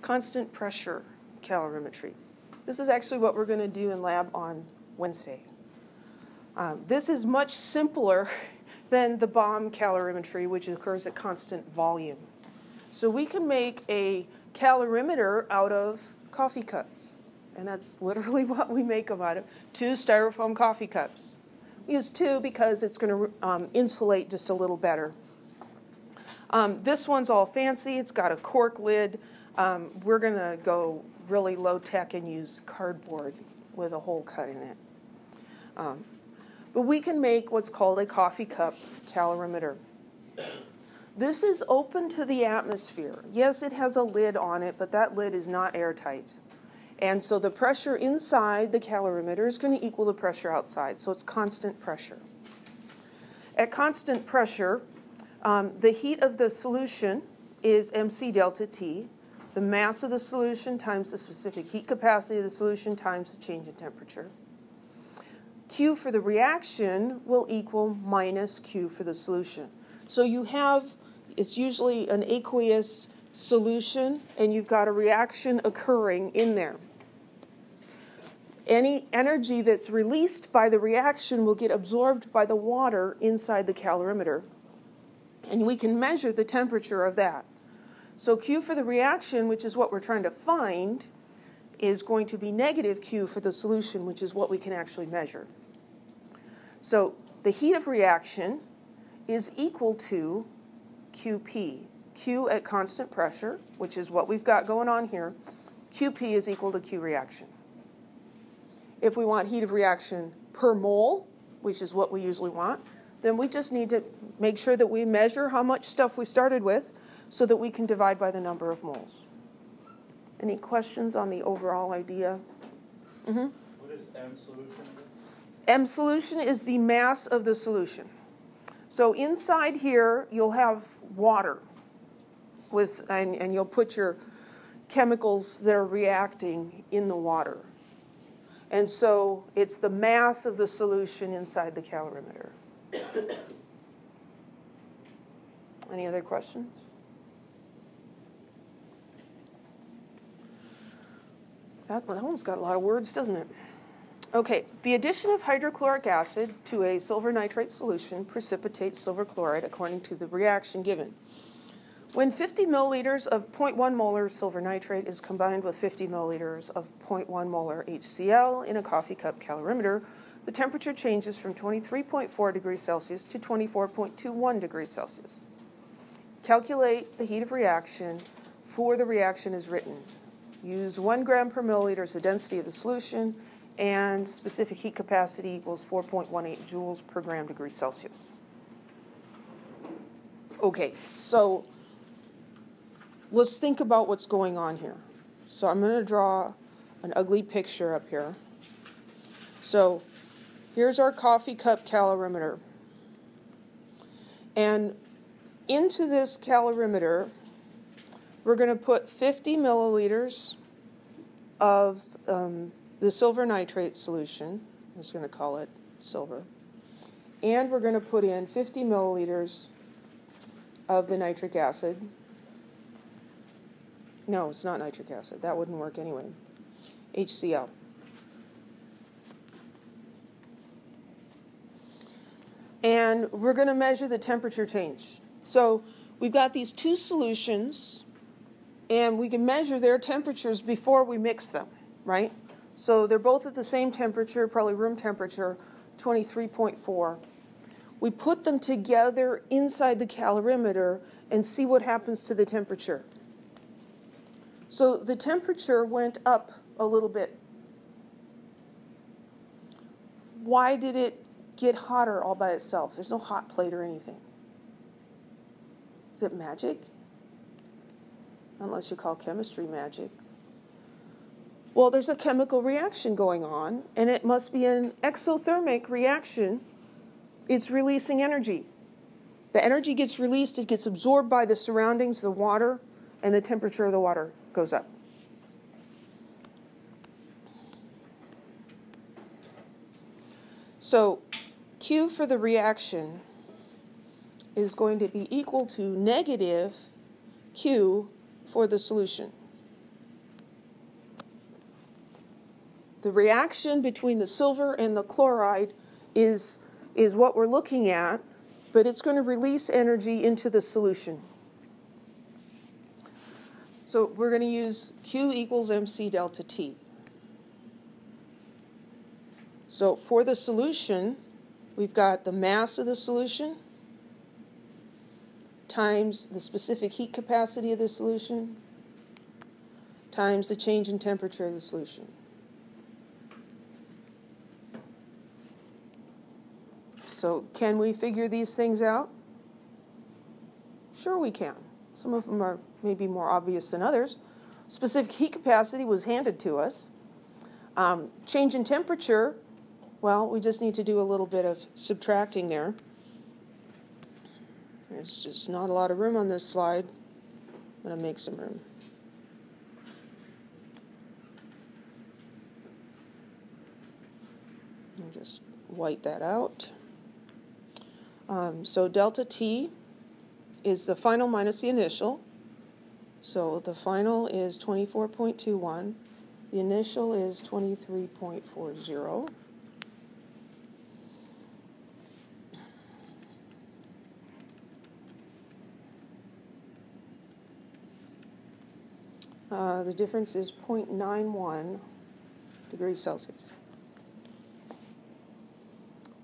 constant pressure calorimetry. This is actually what we're going to do in lab on Wednesday. This is much simpler than the bomb calorimetry, which occurs at constant volume. So we can make a calorimeter out of coffee cups. And that's literally what we make them out of, 2 styrofoam coffee cups. We use 2 because it's going to insulate just a little better. This one's all fancy. It's got a cork lid. We're going to go really low tech and use cardboard with a hole cut in it. But we can make what's called a coffee cup calorimeter. This is open to the atmosphere. Yes, it has a lid on it, but that lid is not airtight. And so the pressure inside the calorimeter is going to equal the pressure outside, so it's constant pressure. At constant pressure, the heat of the solution is mc delta T, the mass of the solution times the specific heat capacity of the solution times the change in temperature. Q for the reaction will equal minus Q for the solution. So you have, it's usually an aqueous solution, and you've got a reaction occurring in there. Any energy that's released by the reaction will get absorbed by the water inside the calorimeter, and we can measure the temperature of that. So Q for the reaction, which is what we're trying to find, is going to be negative Q for the solution, which is what we can actually measure. So the heat of reaction is equal to QP. Q at constant pressure, which is what we've got going on here. QP is equal to Q reaction. If we want heat of reaction per mole, which is what we usually want, then we just need to make sure that we measure how much stuff we started with so that we can divide by the number of moles. Any questions on the overall idea? Mm-hmm. What is M solution? M solution is the mass of the solution. So inside here, you'll have water, and you'll put your chemicals that are reacting in the water. And so it's the mass of the solution inside the calorimeter. Any other questions? That one's got a lot of words, doesn't it? Okay, the addition of hydrochloric acid to a silver nitrate solution precipitates silver chloride according to the reaction given. When 50 milliliters of 0.1 molar silver nitrate is combined with 50 milliliters of 0.1 molar HCl in a coffee cup calorimeter, the temperature changes from 23.4 degrees Celsius to 24.21 degrees Celsius. Calculate the heat of reaction for the reaction as written. Use 1 gram per milliliter as the density of the solution, and specific heat capacity equals 4.18 joules per gram degree Celsius. Okay, so let's think about what's going on here. So I'm going to draw an ugly picture up here. So here's our coffee cup calorimeter. And into this calorimeter, we're going to put 50 milliliters of the silver nitrate solution. I'm just going to call it silver. And we're going to put in 50 milliliters of the nitric acid. No, it's not nitric acid. That wouldn't work anyway. HCl. And we're going to measure the temperature change. So we've got these 2 solutions, and we can measure their temperatures before we mix them, right? So they're both at the same temperature, probably room temperature, 23.4. We put them together inside the calorimeter and see what happens to the temperature. So the temperature went up a little bit. Why did it get hotter all by itself? There's no hot plate or anything. Is it magic? Unless you call chemistry magic. Well, there's a chemical reaction going on, and it must be an exothermic reaction. It's releasing energy. The energy gets released, it gets absorbed by the surroundings, the water, and the temperature of the water goes up. So Q for the reaction is going to be equal to negative Q for the solution. the reaction between the silver and the chloride is what we're looking at, but it's going to release energy into the solution. So we're going to use Q equals MC delta T. So for the solution, we've got the mass of the solution times the specific heat capacity of the solution times the change in temperature of the solution. So can we figure these things out? Sure we can. Some of them are maybe more obvious than others. Specific heat capacity was handed to us. Change in temperature, well, we just need to do a little bit of subtracting there. There's just not a lot of room on this slide. I'm going to make some room. I'll just white that out. So delta T is the final minus the initial. So the final is 24.21. The initial is 23.40. The difference is 0.91 degrees Celsius.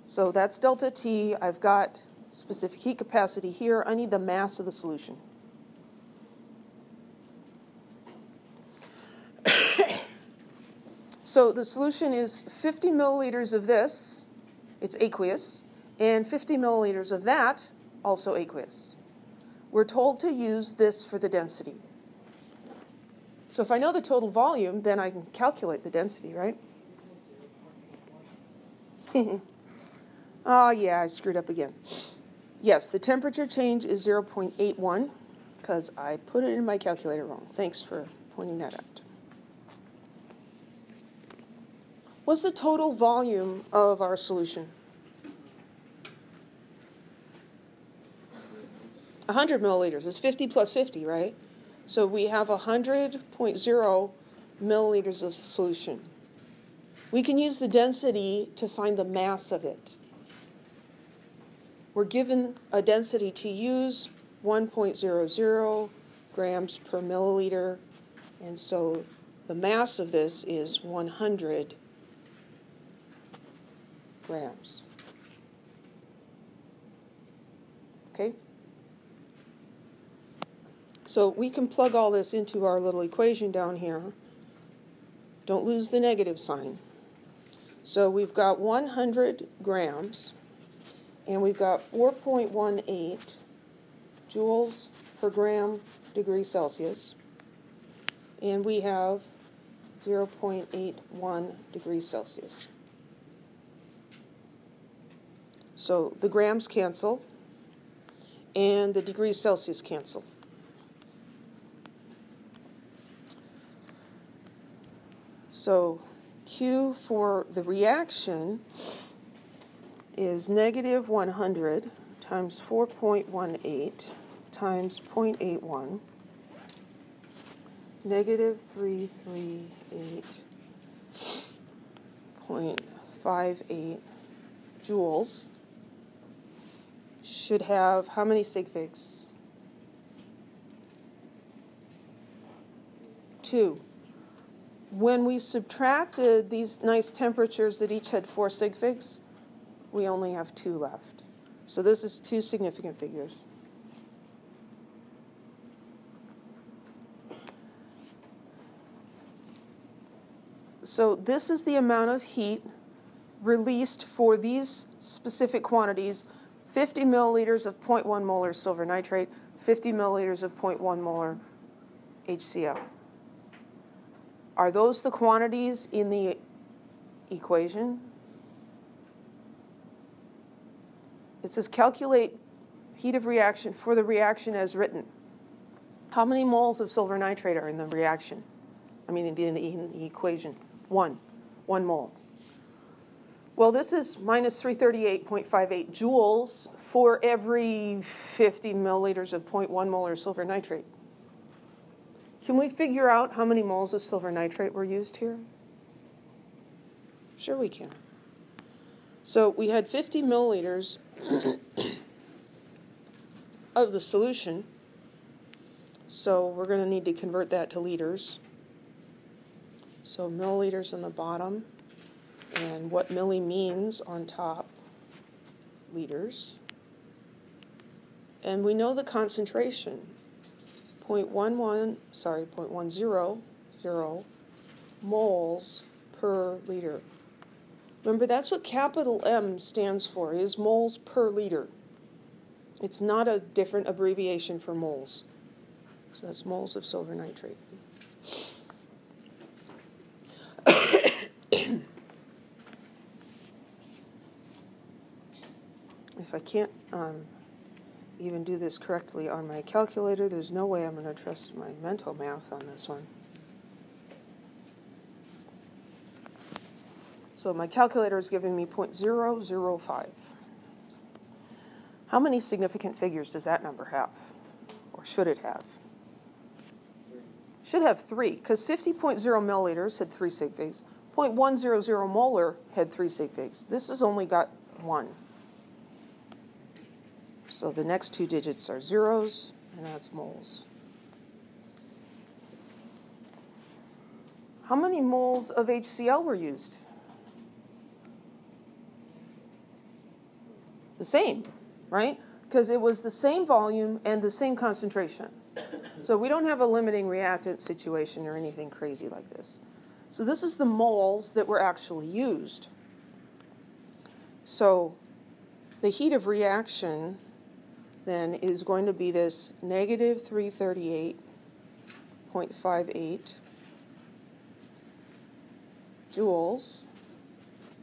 So that's delta T. I've got specific heat capacity here. I need the mass of the solution. So the solution is 50 milliliters of this, it's aqueous, and 50 milliliters of that, also aqueous. We're told to use this for the density. So if I know the total volume, then I can calculate the density, right? Oh, yeah, I screwed up again. Yes, the temperature change is 0.81 because I put it in my calculator wrong. Thanks for pointing that out. What's the total volume of our solution? 100 milliliters. It's 50 plus 50, right? So we have 100.0 milliliters of solution. We can use the density to find the mass of it. We're given a density to use, 1.00 grams per milliliter, and so the mass of this is 100 grams. Okay? So we can plug all this into our little equation down here. Don't lose the negative sign. So we've got 100 grams, and we've got 4.18 joules per gram degree Celsius, and we have 0.81 degrees Celsius. So the grams cancel, and the degrees Celsius cancel. So Q for the reaction is negative 100 times 4.18 times 0.81, negative 338.58 joules. Should have how many sig figs? 2. When we subtracted these nice temperatures that each had 4 sig figs, we only have 2 left. So this is 2 significant figures. So this is the amount of heat released for these specific quantities: 50 milliliters of 0.1 molar silver nitrate, 50 milliliters of 0.1 molar HCl. Are those the quantities in the equation? It says calculate heat of reaction for the reaction as written. How many moles of silver nitrate are in the reaction? I mean, in the equation. 1 mole. Well, this is minus 338.58 joules for every 50 milliliters of 0.1 molar silver nitrate. Can we figure out how many moles of silver nitrate were used here? Sure we can. So we had 50 milliliters of the solution. So we're going to need to convert that to liters. So milliliters on the bottom, and what milli means on top, liters. And we know the concentration, 0.10 moles per liter. Remember, that's what capital M stands for, is moles per liter. It's not a different abbreviation for moles. So that's moles of silver nitrate. If I can't even do this correctly on my calculator, there's no way I'm going to trust my mental math on this one. So my calculator is giving me 0.005. How many significant figures does that number have? Or should it have? Should have 3, because 50.0 milliliters had 3 sig figs. 0.100 molar had 3 sig figs. This has only got 1. So the next 2 digits are zeros, and that's moles. How many moles of HCl were used? The same, right? Because it was the same volume and the same concentration. So we don't have a limiting reactant situation or anything crazy like this. So this is the moles that were actually used. So the heat of reaction then is going to be this negative 338.58 joules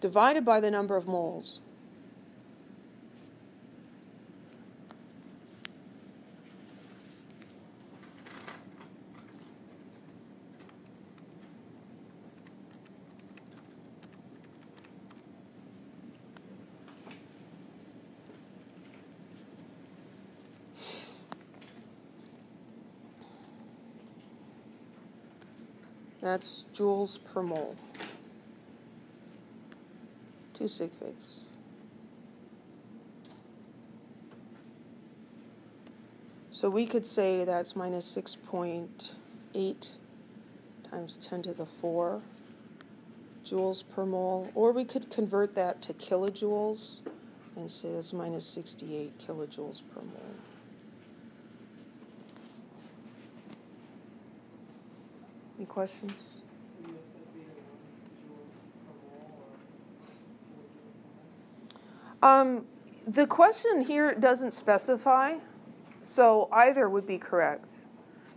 divided by the number of moles. That's joules per mole. 2 sig figs. So we could say that's minus 6.8 times 10 to the 4 joules per mole. Or we could convert that to kilojoules and say that's minus 68 kilojoules per mole. Any questions? The question here doesn't specify, so either would be correct.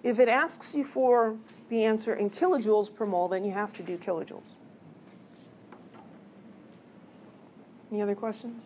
If it asks you for the answer in kilojoules per mole, then you have to do kilojoules. Any other questions?